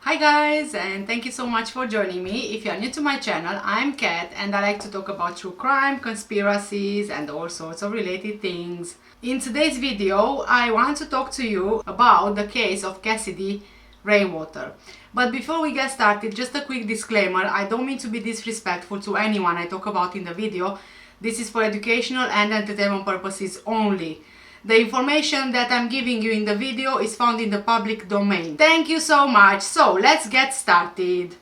Hi guys, and thank you so much for joining me. If you are new to my channel, I'm Kat and I like to talk about true crime, conspiracies and all sorts of related things. In today's video, I want to talk to you about the case of Cassidy Rainwater. But before we get started, just a quick disclaimer. I don't mean to be disrespectful to anyone I talk about in the video. This is for educational and entertainment purposes only. The information that I'm giving you in the video is found in the public domain. Thank you so much. So let's get started.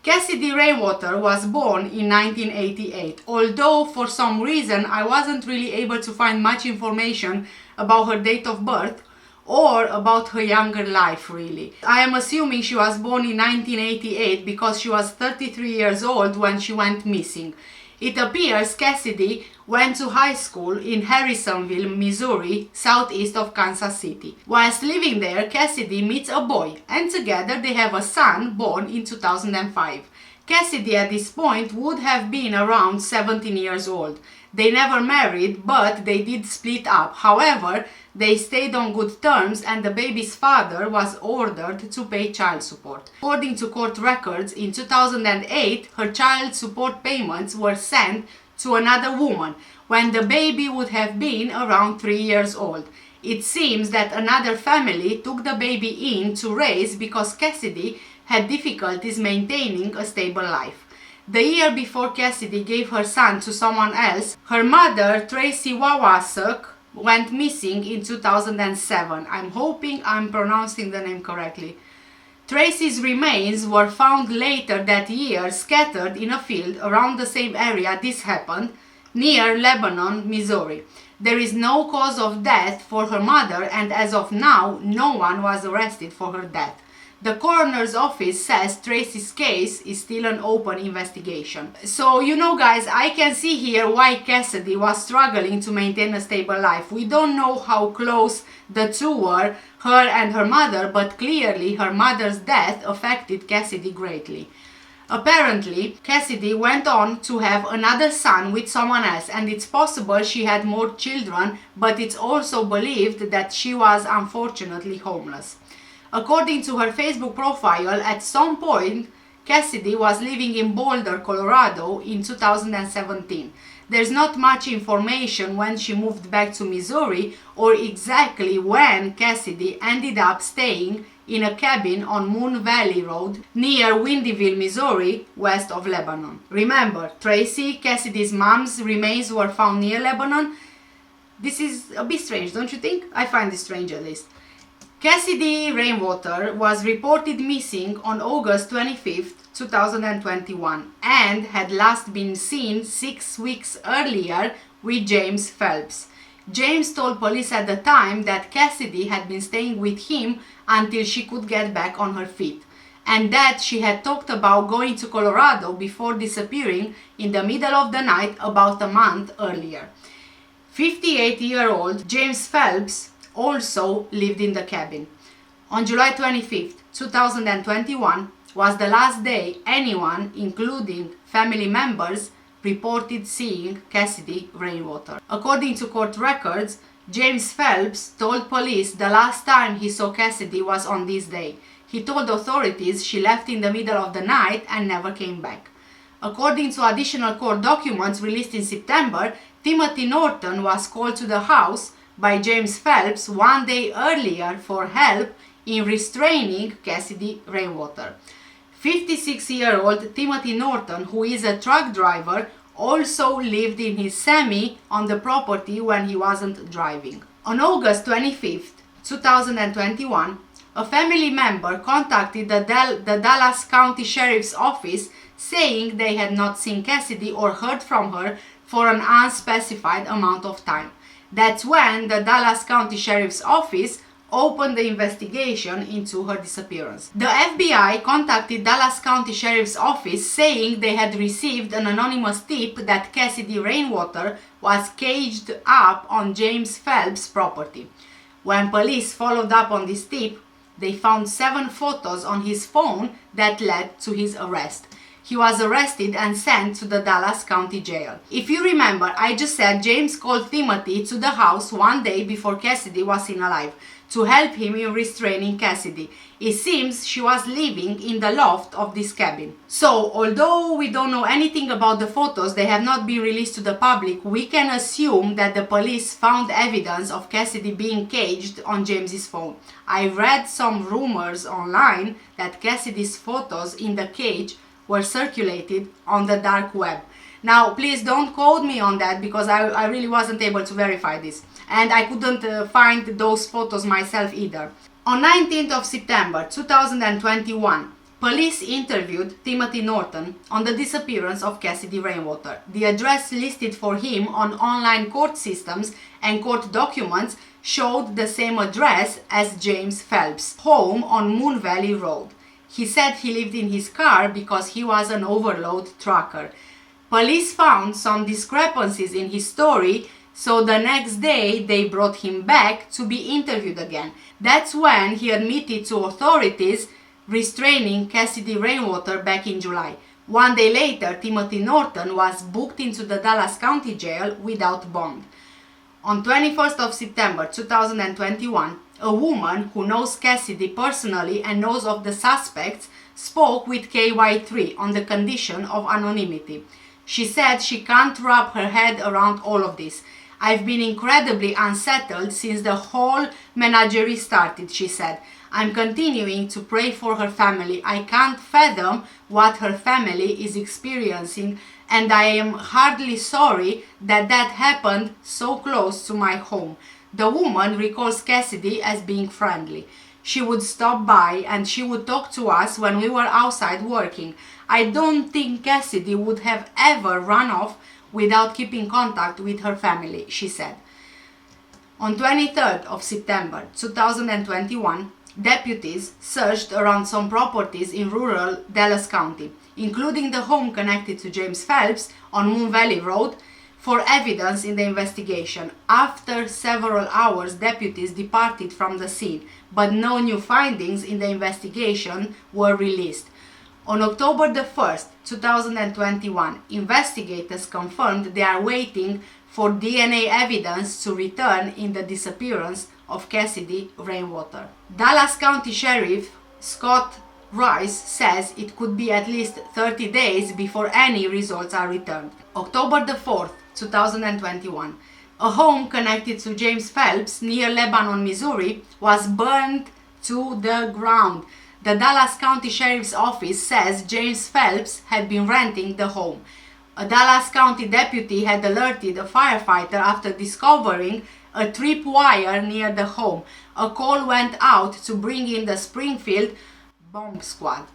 Cassidy Rainwater was born in 1988, although for some reason I wasn't really able to find much information about her date of birth or about her younger life really. I am assuming she was born in 1988 because she was 33 years old when she went missing. It appears Cassidy went to high school in Harrisonville, Missouri, southeast of Kansas City. Whilst living there, Cassidy meets a boy and together they have a son born in 2005. Cassidy at this point would have been around 17 years old. They never married, but they did split up. However, they stayed on good terms and the baby's father was ordered to pay child support. According to court records, in 2008, her child support payments were sent to another woman when the baby would have been around 3 years old. It seems that another family took the baby in to raise because Cassidy had difficulties maintaining a stable life. The year before Cassidy gave her son to someone else, her mother, Tracy Wawasuk, went missing in 2007. I'm hoping I'm pronouncing the name correctly. Tracy's remains were found later that year scattered in a field around the same area this happened, near Lebanon, Missouri. There is no cause of death for her mother and as of now, no one was arrested for her death. The coroner's office says Tracy's case is still an open investigation. So, you know guys, I can see here why Cassidy was struggling to maintain a stable life. We don't know how close the two were, her and her mother, but clearly her mother's death affected Cassidy greatly. Apparently, Cassidy went on to have another son with someone else and it's possible she had more children, but it's also believed that she was unfortunately homeless. According to her Facebook profile, at some point, Cassidy was living in Boulder, Colorado in 2017. There's not much information when she moved back to Missouri or exactly when Cassidy ended up staying in a cabin on Moon Valley Road near Windyville, Missouri, west of Lebanon. Remember, Tracy, Cassidy's mom's remains were found near Lebanon. This is a bit strange, don't you think? I find it strange at least. Cassidy Rainwater was reported missing on August 25, 2021 and had last been seen 6 weeks earlier with James Phelps. James told police at the time that Cassidy had been staying with him until she could get back on her feet and that she had talked about going to Colorado before disappearing in the middle of the night about a month earlier. 58-year-old James Phelps also lived in the cabin. On July 25, 2021 was the last day anyone, including family members, reported seeing Cassidy Rainwater. According to court records, James Phelps told police the last time he saw Cassidy was on this day. He told authorities she left in the middle of the night and never came back. According to additional court documents released in September, Timothy Norton was called to the house by James Phelps 1 day earlier for help in restraining Cassidy Rainwater. 56-year-old Timothy Norton, who is a truck driver, also lived in his semi on the property when he wasn't driving. On August 25, 2021, a family member contacted the Dallas County Sheriff's Office saying they had not seen Cassidy or heard from her for an unspecified amount of time. That's when the Dallas County Sheriff's Office opened the investigation into her disappearance. The FBI contacted Dallas County Sheriff's Office saying they had received an anonymous tip that Cassidy Rainwater was caged up on James Phelps' property. When police followed up on this tip, they found 7 photos on his phone that led to his arrest. He was arrested and sent to the Dallas County Jail. If you remember, I just said James called Timothy to the house one day before Cassidy was seen alive to help him in restraining Cassidy. It seems she was living in the loft of this cabin. So, although we don't know anything about the photos, they have not been released to the public, we can assume that the police found evidence of Cassidy being caged on James's phone. I read some rumors online that Cassidy's photos in the cage were circulated on the dark web. Now, please don't quote me on that because I really wasn't able to verify this. And I couldn't find those photos myself either. On 19th of September 2021, police interviewed Timothy Norton on the disappearance of Cassidy Rainwater. The address listed for him on online court systems and court documents showed the same address as James Phelps' home on Moon Valley Road. He said he lived in his car because he was an overload trucker. Police found some discrepancies in his story, so the next day they brought him back to be interviewed again. That's when he admitted to authorities restraining Cassidy Rainwater back in July. One day later, Timothy Norton was booked into the Dallas County Jail without bond. On 21st of September 2021, a woman who knows Cassidy personally and knows of the suspects spoke with KY3 on the condition of anonymity. She said she can't wrap her head around all of this. I've been incredibly unsettled since the whole menagerie started, she said. I'm continuing to pray for her family. I can't fathom what her family is experiencing, and I am hardly sorry that that happened so close to my home. The woman recalls Cassidy as being friendly. She would stop by and she would talk to us when we were outside working. I don't think Cassidy would have ever run off without keeping contact with her family, she said. On 23rd of September 2021, deputies searched around some properties in rural Dallas County, including the home connected to James Phelps on Moon Valley Road, for evidence in the investigation. After several hours, deputies departed from the scene, but no new findings in the investigation were released. On October the 1st, 2021, investigators confirmed they are waiting for DNA evidence to return in the disappearance of Cassidy Rainwater. Dallas County Sheriff Scott Rice says it could be at least 30 days before any results are returned. October the 4th, 2021, a home connected to James Phelps near Lebanon, Missouri, was burned to the ground. The Dallas County Sheriff's Office says James Phelps had been renting the home. A Dallas County deputy had alerted a firefighter after discovering a tripwire near the home. A call went out to bring in the Springfield bomb squad.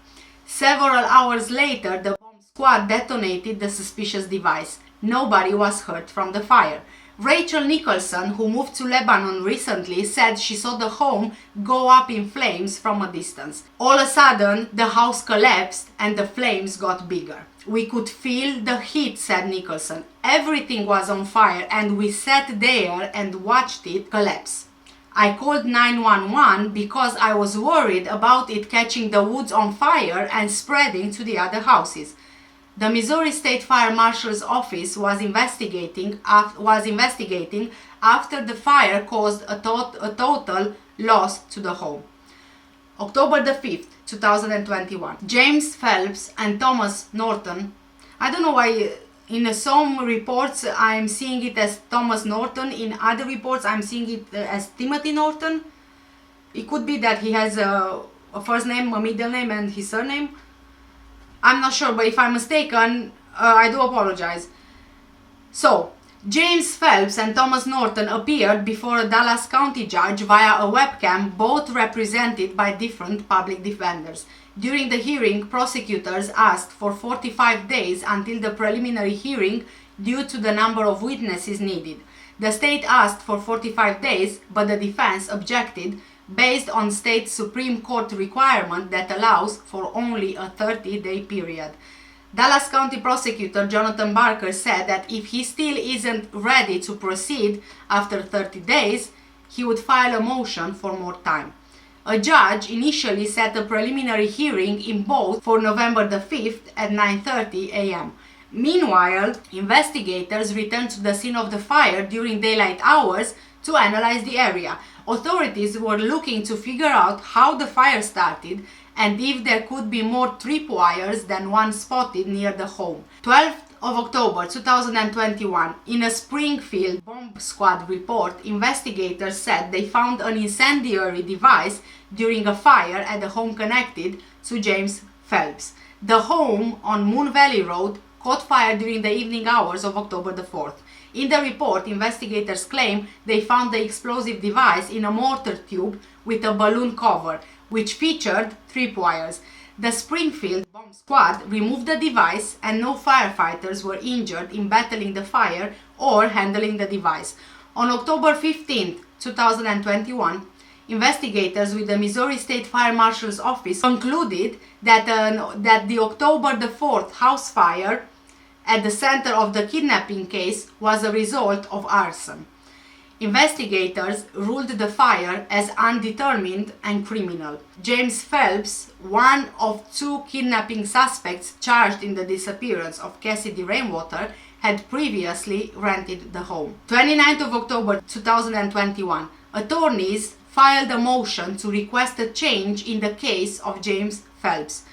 Several hours later, the bomb squad detonated the suspicious device. Nobody was hurt from the fire. Rachel Nicholson, who moved to Lebanon recently, said she saw the home go up in flames from a distance. All of a sudden, the house collapsed and the flames got bigger. We could feel the heat, said Nicholson. Everything was on fire and we sat there and watched it collapse. I called 911 because I was worried about it catching the woods on fire and spreading to the other houses. The Missouri State Fire Marshal's office was investigating after the fire caused a total loss to the home. October the 5th, 2021. James Phelps and Thomas Norton. I don't know why in some reports I'm seeing it as Thomas Norton, in other reports I'm seeing it as Timothy Norton. It could be that he has a first name, a middle name and his surname. I'm not sure, but if I'm mistaken, I do apologize. So, James Phelps and Thomas Norton appeared before a Dallas County judge via a webcam, both represented by different public defenders. During the hearing, prosecutors asked for 45 days until the preliminary hearing due to the number of witnesses needed. The state asked for 45 days, but the defense objected based on state Supreme Court requirement that allows for only a 30-day period. Dallas County Prosecutor Jonathan Barker said that if he still isn't ready to proceed after 30 days, he would file a motion for more time. A judge initially set a preliminary hearing in both for November the 5th at 9:30 a.m. Meanwhile, investigators returned to the scene of the fire during daylight hours to analyze the area. Authorities were looking to figure out how the fire started and if there could be more tripwires than one spotted near the home. 12th of October 2021, in a Springfield bomb squad report, investigators said they found an incendiary device during a fire at the home connected to James Phelps. The home on Moon Valley Road caught fire during the evening hours of October the 4th. In the report, investigators claim they found the explosive device in a mortar tube with a balloon cover, which featured tripwires. The Springfield bomb squad removed the device and no firefighters were injured in battling the fire or handling the device. On October 15, 2021, investigators with the Missouri State Fire Marshal's Office concluded that the October the 4th house fire at the center of the kidnapping case was a result of arson. Investigators ruled the fire as undetermined and criminal. James Phelps, one of two kidnapping suspects charged in the disappearance of Cassidy Rainwater, had previously rented the home. 29th of October 2021, attorneys filed a motion to request a change in the case of James Phelps,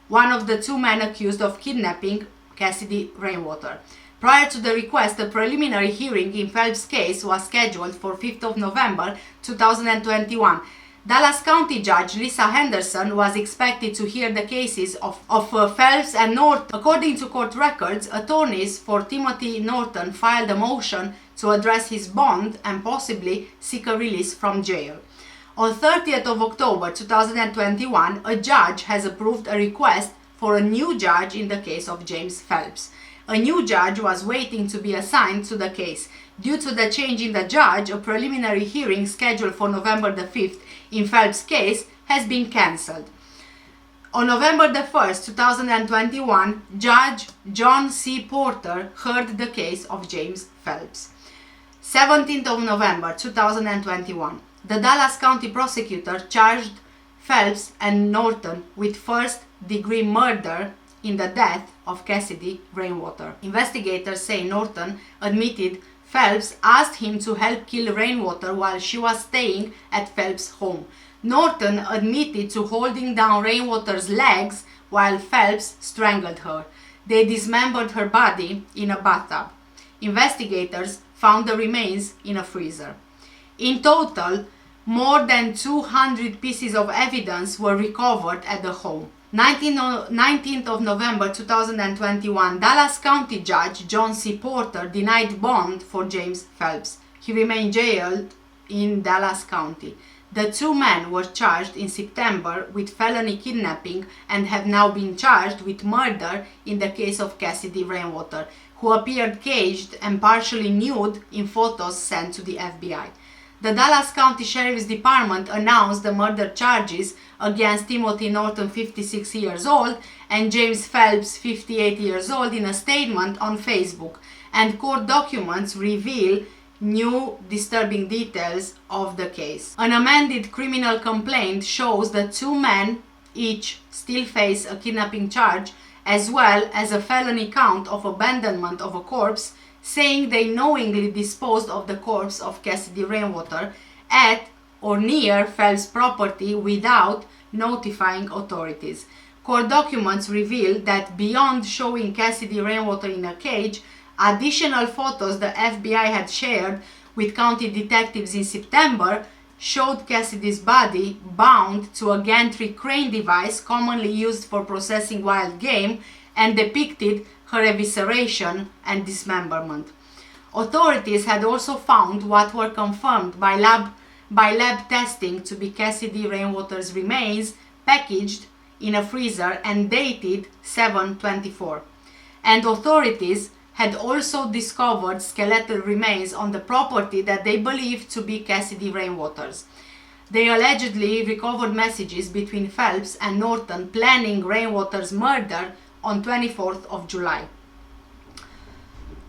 one of the two men accused of kidnapping Cassidy Rainwater. Prior to the request, a preliminary hearing in Phelps' case was scheduled for 5th of November 2021. Dallas County Judge Lisa Henderson was expected to hear the cases of Phelps and Norton. According to court records, attorneys for Timothy Norton filed a motion to address his bond and possibly seek a release from jail. On 30th of October 2021, a judge has approved a request for a new judge in the case of James Phelps. A new judge was waiting to be assigned to the case. Due to the change in the judge, a preliminary hearing scheduled for November the 5th in Phelps' case has been cancelled. On November the 1st, 2021, Judge John C. Porter heard the case of James Phelps. 17th of November 2021, the Dallas County prosecutor charged Phelps and Norton with first-degree murder in the death of Cassidy Rainwater. Investigators say Norton admitted Phelps asked him to help kill Rainwater while she was staying at Phelps' home. Norton admitted to holding down Rainwater's legs while Phelps strangled her. They dismembered her body in a bathtub. Investigators found the remains in a freezer. In total, more than 200 pieces of evidence were recovered at the home. 19th of November 2021, Dallas County Judge John C. Porter denied bond for James Phelps. He remained jailed in Dallas County. The two men were charged in September with felony kidnapping and have now been charged with murder in the case of Cassidy Rainwater, who appeared caged and partially nude in photos sent to the FBI. The Dallas County Sheriff's Department announced the murder charges against Timothy Norton, 56 years old, and James Phelps, 58 years old, in a statement on Facebook, and court documents reveal new disturbing details of the case. An amended criminal complaint shows that two men each still face a kidnapping charge as well as a felony count of abandonment of a corpse, saying they knowingly disposed of the corpse of Cassidy Rainwater at or near Phelps' property without notifying authorities. Court documents reveal that beyond showing Cassidy Rainwater in a cage, additional photos the FBI had shared with county detectives in September showed Cassidy's body bound to a gantry crane device commonly used for processing wild game and depicted her evisceration and dismemberment. Authorities had also found what were confirmed by lab testing to be Cassidy Rainwater's remains packaged in a freezer and dated 7/24. And authorities had also discovered skeletal remains on the property that they believed to be Cassidy Rainwater's. They allegedly recovered messages between Phelps and Norton planning Rainwater's murder on 24th of July.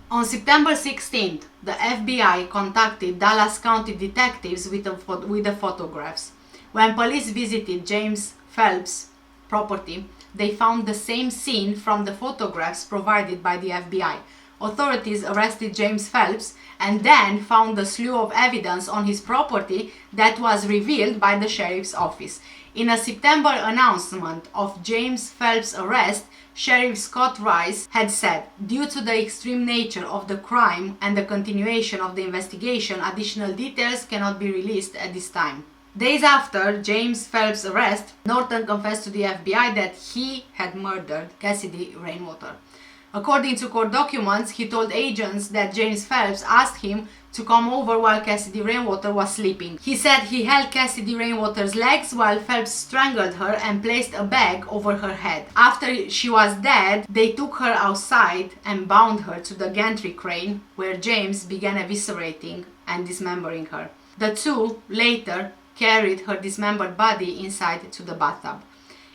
On September 16th, the FBI contacted Dallas County detectives with the photographs. When police visited James Phelps' property, they found the same scene from the photographs provided by the FBI. Authorities arrested James Phelps and then found a slew of evidence on his property that was revealed by the sheriff's office. In a September announcement of James Phelps' arrest, Sheriff Scott Rice had said, "Due to the extreme nature of the crime and the continuation of the investigation, additional details cannot be released at this time." Days after James Phelps' arrest, Norton confessed to the FBI that he had murdered Cassidy Rainwater. According to court documents, he told agents that James Phelps asked him to come over while Cassidy Rainwater was sleeping. He said he held Cassidy Rainwater's legs while Phelps strangled her and placed a bag over her head. After she was dead, they took her outside and bound her to the gantry crane, where James began eviscerating and dismembering her. The two later carried her dismembered body inside to the bathtub.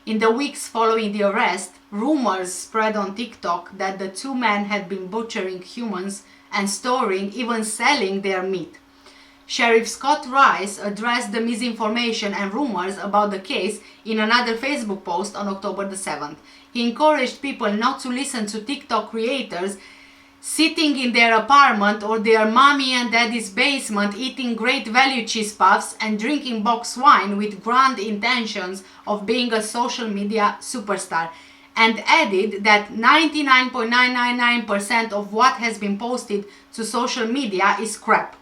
In the weeks following the arrest, rumors spread on TikTok that the two men had been butchering humans and storing, even selling their meat. Sheriff Scott Rice addressed the misinformation and rumors about the case in another Facebook post on October the 7th. He encouraged people not to listen to TikTok creators sitting in their apartment or their mommy and daddy's basement eating great value cheese puffs and drinking box wine with grand intentions of being a social media superstar, and added that 99.999% of what has been posted to social media is crap.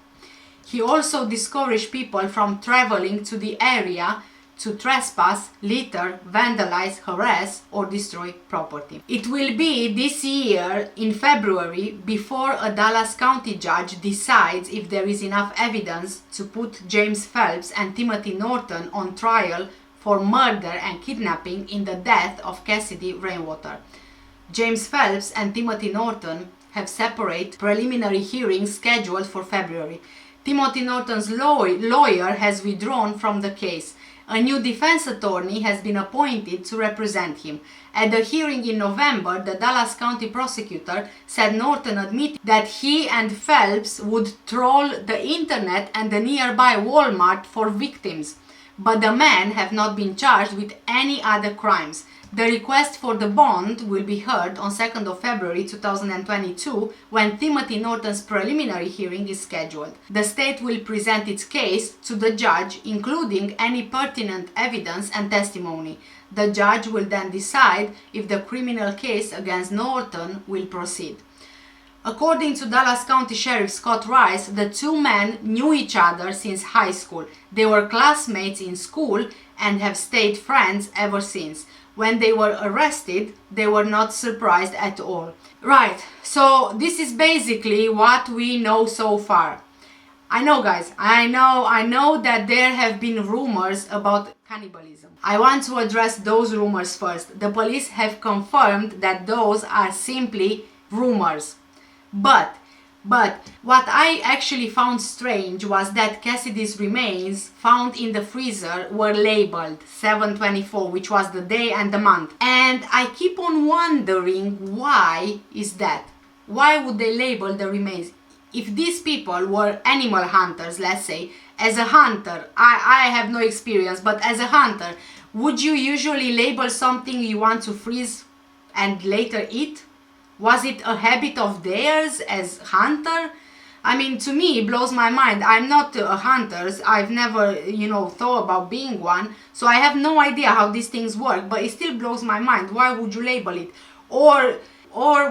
He also discouraged people from traveling to the area to trespass, litter, vandalize, harass, or destroy property. It will be this year in February before a Dallas County judge decides if there is enough evidence to put James Phelps and Timothy Norton on trial for murder and kidnapping in the death of Cassidy Rainwater. James Phelps and Timothy Norton have separate preliminary hearings scheduled for February. Timothy Norton's lawyer has withdrawn from the case. A new defense attorney has been appointed to represent him. At the hearing in November, the Dallas County prosecutor said Norton admitted that he and Phelps would troll the internet and the nearby Walmart for victims, but the men have not been charged with any other crimes. The request for the bond will be heard on 2nd of February 2022 when Timothy Norton's preliminary hearing is scheduled. The state will present its case to the judge, including any pertinent evidence and testimony. The judge will then decide if the criminal case against Norton will proceed. According to Dallas County Sheriff Scott Rice, the two men knew each other since high school. They were classmates in school and have stayed friends ever since. When they were arrested, they were not surprised at all. Right, so this is basically what we know so far. I know, guys, I know that there have been rumors about cannibalism. I want to address those rumors first. The police have confirmed that those are simply rumors. But what I actually found strange was that Cassidy's remains found in the freezer were labeled 7/24, which was the day and the month. And I keep on wondering, why is that? Why would they label the remains? If these people were animal hunters, let's say, as a hunter, I have no experience, but as a hunter, would you usually label something you want to freeze and later eat? Was it a habit of theirs as hunter? I mean, to me, it blows my mind. I'm not a hunter. I've never, thought about being one. So I have no idea how these things work, but it still blows my mind. Why would you label it? Or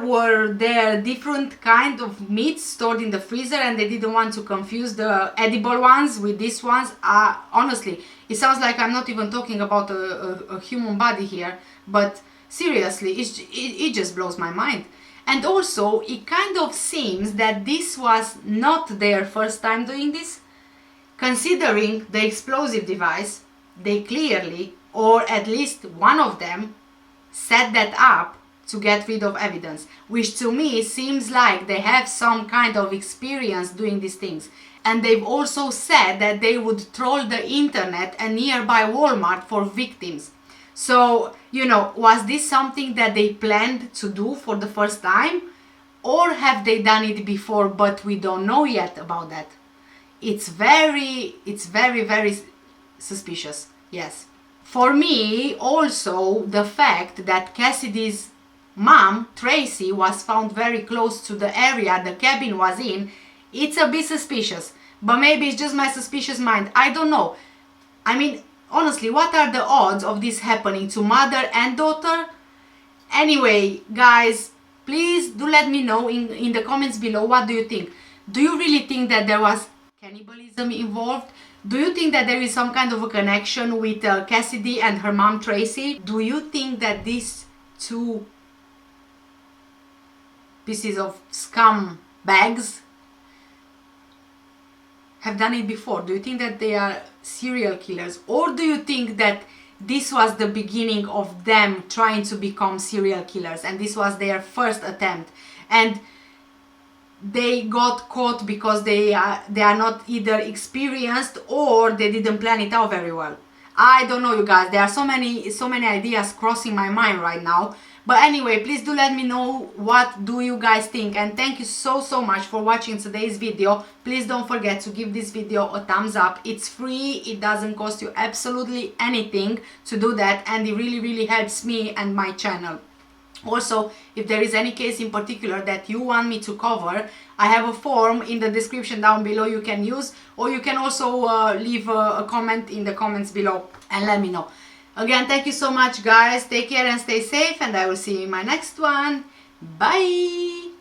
were there different kind of meats stored in the freezer and they didn't want to confuse the edible ones with these ones? Honestly, it sounds like I'm not even talking about a human body here, but seriously, it just blows my mind. And also, it kind of seems that this was not their first time doing this. Considering the explosive device, they clearly, or at least one of them, set that up to get rid of evidence, which to me seems like they have some kind of experience doing these things. And they've also said that they would troll the internet and nearby Walmart for victims. So, was this something that they planned to do for the first time? Or have they done it before, but we don't know yet about that? It's very, very suspicious. Yes. For me, also, the fact that Cassidy's mom, Tracy, was found very close to the area the cabin was in, it's a bit suspicious. But maybe it's just my suspicious mind. I don't know. I mean, honestly, what are the odds of this happening to mother and daughter? Anyway, guys, please do let me know in the comments below, what do you think? Do you really think that there was cannibalism involved? Do you think that there is some kind of a connection with Cassidy and her mom Tracy? Do you think that these two pieces of scum bags have done it before? Do you think that they are serial killers? Or do you think that this was the beginning of them trying to become serial killers and this was their first attempt and they got caught because they are not either experienced or they didn't plan it out very well? I don't know, you guys. There are so many ideas crossing my mind right now. But anyway, please do let me know what do you guys think, and thank you so much for watching today's video. Please don't forget to give this video a thumbs up. It's free, it doesn't cost you absolutely anything to do that, and it really helps me and my channel. Also, if there is any case in particular that you want me to cover, I have a form in the description down below you can use, or you can also leave a comment in the comments below and let me know. Again, thank you so much, guys. Take care and stay safe, and I will see you in my next one. Bye!